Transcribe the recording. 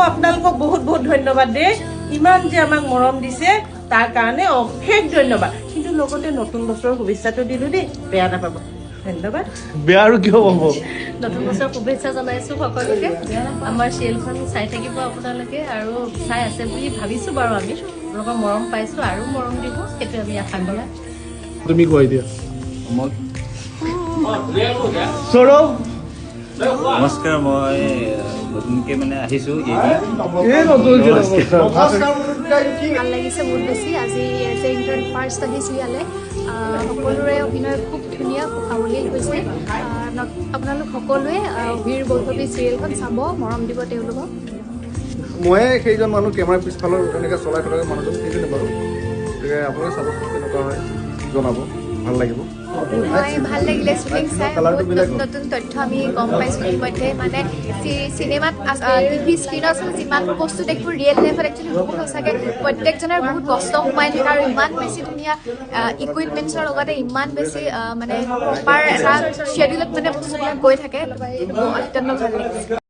আপোনালোকক বহুত বহুত ধন্যবাদ দেই ইমান যে আমাক মৰম দিছে তাৰ কাৰণে অশেষ ধন্যবাদ কিন্তু লগতে নতুন বছৰৰ শুভেচ্ছাটো দিলো দেই বেয়া নাপাব ধন্যবাদ বেয়া আৰু কিয় পাব নতুন বছৰ শুভেচ্ছা জনাইছোঁ সকলোকে আমাৰ চিৰিয়েলখন চাই থাকিব আপোনালোকে আৰু চাই আছে বুলি ভাবিছোঁ বাৰু আমি আপোনালোকৰ মৰম পাইছোঁ আৰু মৰম দিব সেইটো আমি আশা কৰা তুমি কৈ দিয়া সৌৰভ নমস্কাৰ মই নতুনকৈ মানে আহিছোঁ ভাল লাগিছে বহুত বেছি আজি এজ এ ইণ্টাৰ্ণ ফাৰ্ষ্ট আহিছোঁ ইয়ালৈ সকলোৰে অভিনয় খুব ধুনীয়া সাৱলীল হৈছে আপোনালোক সকলোৱে বীৰ বৈভৱী চিৰিয়েলখন চাব মৰম দিব তেওঁলোকক মই সেইজন মানুহ কেমেৰা পিছফালৰ এনেকৈ চলাই থকা মানুহজন চিনি নাপাৰোঁ গতিকে আপোনালোকে চাব কেনেকুৱা হয় জনাব ভাল লাগিব ভাল লাগিলে শ্বুটিং চাই বহুত নতুন নতুন তথ্য আমি গম পাইছোঁ ইতিমধ্যে মানে চিনেমাত টিভি স্ক্ৰীণত যিমান বস্তু দেখোঁ ৰিয়েল লাইফত একচুৱেলি বহুত সঁচাকৈ প্ৰত্যেকজনৰ বহুত কষ্ট সোমাই থাকে আৰু ইমান বেছি ধুনীয়া ইকুইপমেণ্টছৰ লগতে ইমান বেছি মানে প্ৰপাৰ এটা শ্বেডিউলত মানে বস্তুবিলাক গৈ থাকে অত্যন্ত ভাল লাগিছে